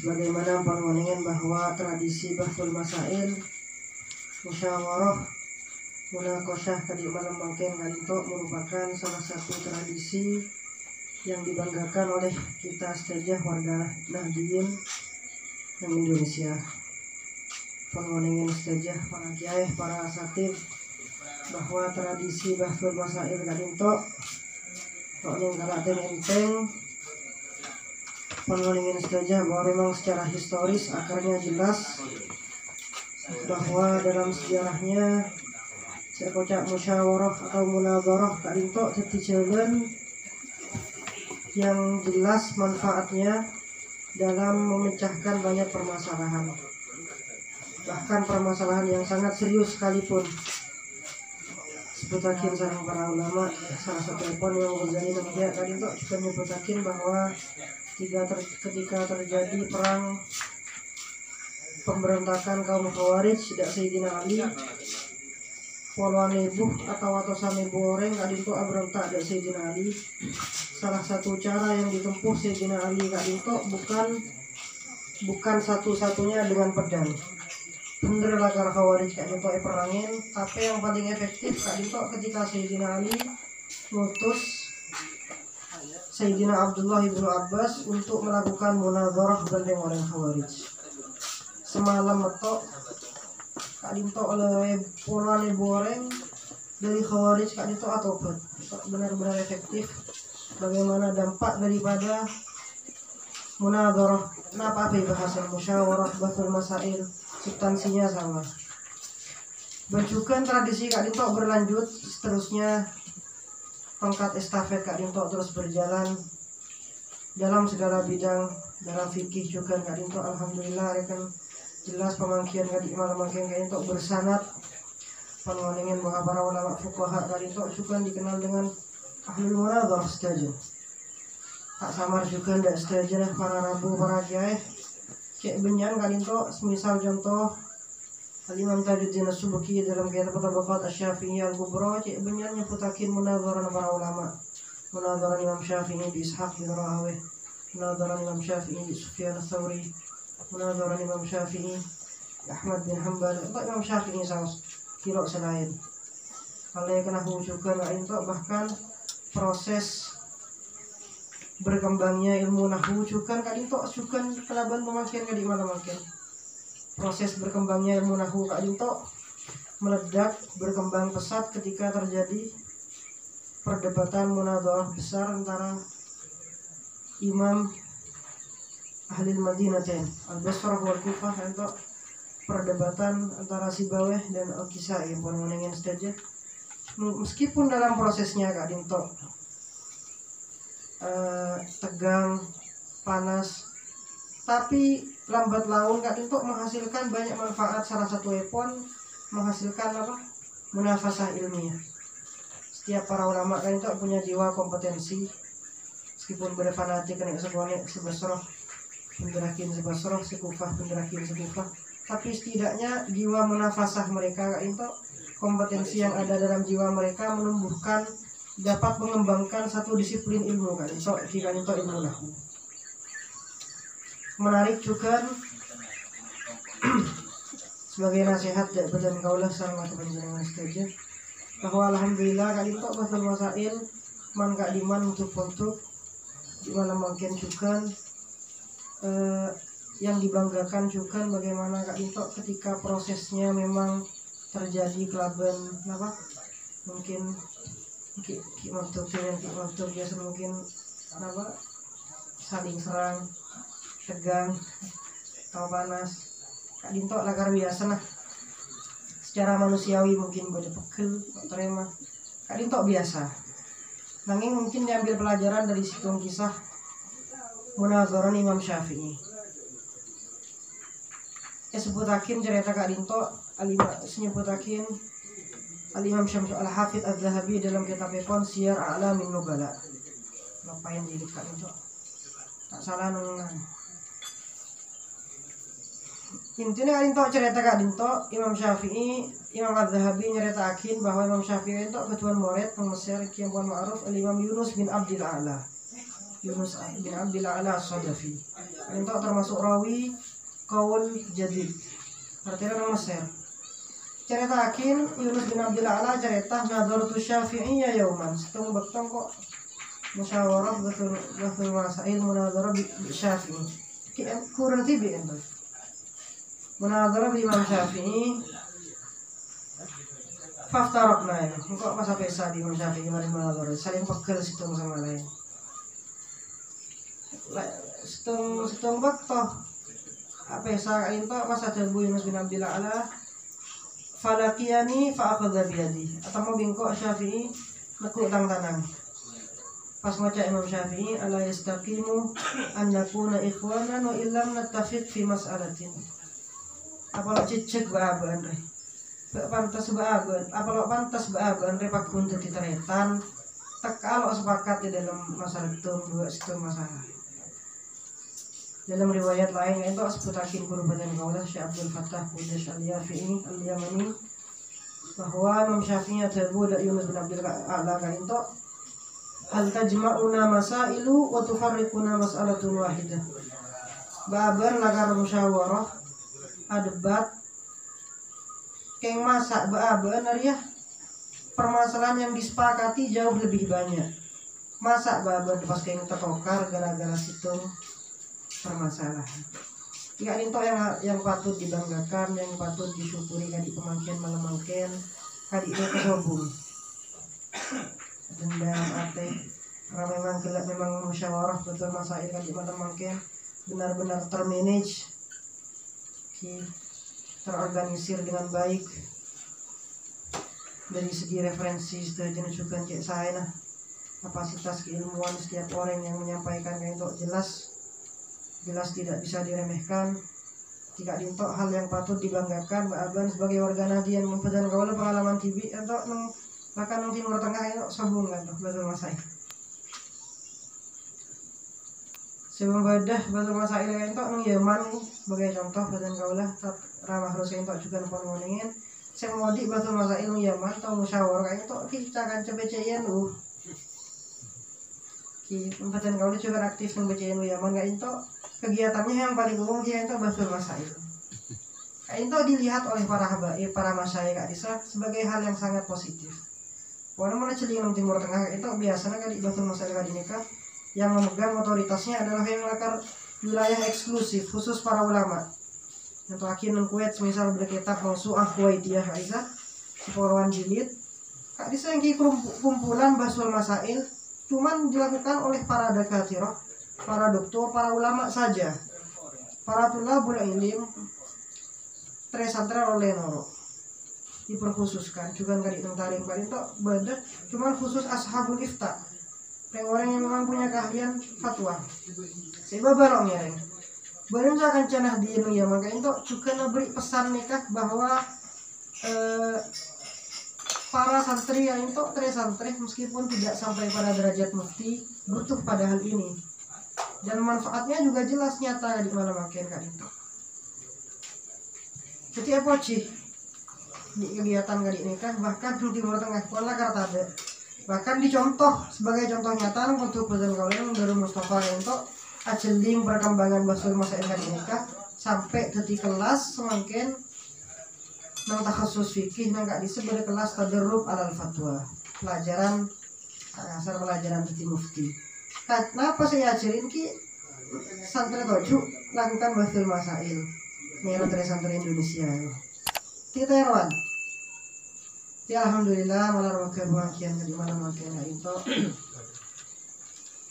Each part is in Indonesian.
Sebagaimana panganingan bahwa tradisi bahsul masail musyawarah munaqasyah kadi malam mangken kalito merupakan salah satu tradisi yang dibanggakan oleh kita sejah warga Nahdiyin yang Indonesia. Panganingan sejah para kiai, para asatid bahwa tradisi bahsul masail kalito tok ning kalaten enteng. Panganingan saja bahwa memang secara historis akarnya jelas bahwa dalam sejarahnya sekocak musyawarah atau munadharah kalinto teticeun yang jelas manfaatnya dalam memecahkan banyak permasalahan, bahkan permasalahan yang sangat serius sekalipun. Sebutakin sareng para ulama salah satu pun yang Ghazali dan dia kalinto juga nyebutakin bahwa ketika terjadi perang pemberontakan kaum Khawarij tidak Sayyidina Ali poluanebuh atau sanebu orang kadinto abrontak tidak Sayyidina Ali. Salah satu cara yang ditempuh Sayyidina Ali kadinto bukan satu-satunya dengan pedang. Bener lakar Khawarij kadinto perangin, tapi yang paling efektif kadinto ketika Sayyidina Ali ngutus Sayyidina Abdullah ibnu Abbas untuk melakukan munadharah dengan orang Khawarij. Semalam metok kadinto oleh puluhan ribu orang dari Khawarij kadinto atobat. Benar-benar efektif. Bagaimana dampak daripada munadharah? Kenapa bahasa musyawarah bahsul masail substansinya sama. Bentukan tradisi kadinto berlanjut seterusnya. Pangkat estafet kadinto terus berjalan dalam segala bidang, dalam fikih juga kadinto alhamdulillah rekan jelas pemangkian kadi malam mangkian kadinto bersanad panganingan bahwa para ulama fuqaha kadinto juga dikenal dengan ahlul munadharah setuju. Tak samar juga ndak setuju para rabu para kiai cek benyan kadinto semisal contoh Al-Imam Tajuddin As-Subki dalam kitab Tabaqat Asy-Syafi'iyah Al-Kubra cek benyan nyebutakin munadharah para ulama. Munadharah Imam Syafi'i bi Ishaq bin Rahawayh, munadharah Imam Syafi'i bi Sufyan Ats-Tsauri, munadharah Imam Syafi'i bi Ahmad bin Hanbal, atau Imam Syafi'i saus kira selain. Kalau yang kena hujukan itu bahkan proses berkembangnya ilmu nahwu juga kadinto juga kelaban pemakian kadi malam makin. Proses berkembangnya ilmu nahwu kadinto meledak berkembang pesat ketika terjadi perdebatan munadharah besar antara Imam ahli Madinatain Al-Basrah wal Kufah untuk perdebatan antara Sibawayh dan Al-Kisai yang mengenai saja. Meskipun dalam prosesnya kadinto tegang, panas, tapi lambat laun kadinto menghasilkan banyak manfaat. Salah satu epon menghasilkan munafasah ilmiah. Setiap para ulama kadinto punya jiwa kompetensi, meskipun berfanatik kena sebasroh penderakin sebasroh sekufah penderakin sekufah, tapi setidaknya jiwa munafasah mereka kadinto kompetensi yang ada dalam jiwa mereka menumbuhkan dapat mengembangkan satu disiplin ilmu kadinto ilmu nahwu. Menarik juga sebagai nasihat dari badan kaulah sama teman-teman sekalian bahwa alhamdulillah kadinto bahsul masail man kadiman untuk di mana mungkin juga yang dibanggakan juga bagaimana kadinto ketika prosesnya memang terjadi kelaban mungkin maksud biasa mungkin saling serang tegang atau panas kadinto lakar biasa nah secara manusiawi mungkin boleh pegel terima kadinto biasa nanging mungkin diambil pelajaran dari situng kisah munadharah Imam Syafi'i sebutakin cerita kadinto nyebutakin Al-Imam Syamsul Al-Hafidh Az-Zahabi dalam kitab Epon Siyar A'lamin Nubala ngapain dilihat kadinto tak salah nungan. Intinya kadinto cerita kadinto Imam Syafi'i, Imam Az-Zahabi nyeritakin bahwa Imam Syafi'i itu ketuan murid Mesir kian ma'ruf Al-Imam Yunus bin Abdil A'la. Yunus bin Abdul A'la As-Sadafi. Itu termasuk rawi qaul jadid. Artinya nama Mesir. Ceritakin Yunus bin Abdul A'la cerita nadartu Syafi'iyya yauman. Setung bektong kok musyawarah betul masail munadharah bi Syafi'i. Kurang tibi ento. Munadharah bi Imam Syafi'i. Faftaraqna ya. Engko pas pesa di Imam Syafi'i mari munadharah saling pegel situng sama lain. Setung bekto pesa ento pas ada Yunus bin Abdul A'la falakiyani fa'akhadha biyadi. Atau mau bingkok Syafi'i nekuk tangan. Pas maca Imam Syafi'i ala yastaqimu an nakuna ikhwanan wa illam nattafiq fi mas'alatin. Apalok cicek baaban re. Pantas baaban, apalok pantas baaban re pak pun diteretan. Tak kalau sepakat di dalam masalah itu dua masalah. Dalam riwayat lain itu sebutakin guru badan kaulah Syekh Abdul Fattah Qudash Al-Yafi'i Al-Yamani bahwa Imam Syafi'i terbu da Yunus bin Abdul A'la kan itu hal tajma'una masailu wa tufarriquna mas'alatun wahidah. Babar lagar musyawarah adebat keng masak babar ya permasalahan yang disepakati jauh lebih banyak. Masak babar pas keng tertokar gara-gara situ permasalahan. Jika itu yang patut dibanggakan, yang patut disyukuri kadi pemangkin malamangkin, kadi itu kesobung. Dendam ate, memang gelap memang musyawarah betul masail kadi malamangkin benar-benar termanage, terorganisir dengan baik. Dari segi referensi sudah ditunjukkan kayak saya nah kapasitas keilmuan setiap orang yang menyampaikan kayak itu jelas tidak bisa diremehkan. Tidak dintok hal yang patut dibanggakan. Mbak Aban sebagai warga Nadian mempedan kaula pengalaman TV atau bahkan nang Timur Tengah itu sambung kan betul masail. Sebelum badah betul masail itu nang Yaman sebagai contoh pedan kaula ramah harus itu juga pun ngomongin. Saya mau di betul masail nang Yaman atau musyawarah itu kita akan coba cayan Pedan kaula juga aktif nang bacain Yaman gak itu kegiatannya yang paling umum dia itu bahsul masail. Itu dilihat oleh para habaib, para masyayikh Kak Disa sebagai hal yang sangat positif. Walaupun mana celing di Timur Tengah itu biasanya kali bahsul masail kali nikah yang memegang otoritasnya adalah yang melakar wilayah eksklusif khusus para ulama. Untuk akhirnya Kuwait misal berkitab Mausu'ah Kuwaitiyah Kak Disa sepuluhan jilid. Kak Disa yang kumpulan bahsul masail cuman dilakukan oleh para dakatirah, para doktor, para ulama saja. Para tulabul ilim tresantral oleh noro diperkhususkan juga nggak ditentarin kali itu beda cuman khusus ashabul ifta orang yang memang punya keahlian fatwa sebab barangnya barang akan cenah di ya maka itu juga memberi pesan nikah bahwa para santri yang itu tresantri meskipun tidak sampai pada derajat mufti butuh pada hal ini. Dan manfaatnya juga jelas nyata di mana makin kan itu. Jadi apa sih di kegiatan kali ini kan bahkan di Timur Tengah wala kartade bahkan dicontoh sebagai contoh nyata untuk pesan kawan dari Mustafa itu ajeling perkembangan bahasa masail kali ini kan sampai di kelas semakin nang takhasus fikih nang gak disebut kelas tadarrub alal fatwa pelajaran asal pelajaran di mufti. Kenapa saya ajarin ki santri toju lakukan bahsul masail menurut santri Indonesia kita heran alhamdulillah malah kebahagiaan di mana makin itu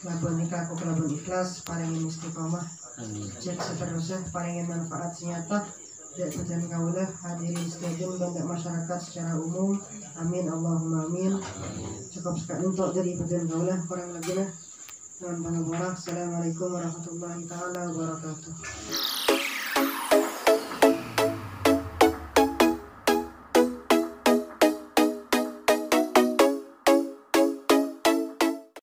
labun nikah aku labun ikhlas paringin istiqomah cek seterusnya paringin manfaat nyata dan pedan kaulah hadirin sekalian bangga masyarakat secara umum amin Allahumma amin. Cukup sekali untuk dari pedan kaulah kurang lagi lah. Assalamualaikum warahmatullahi wabarakatuh.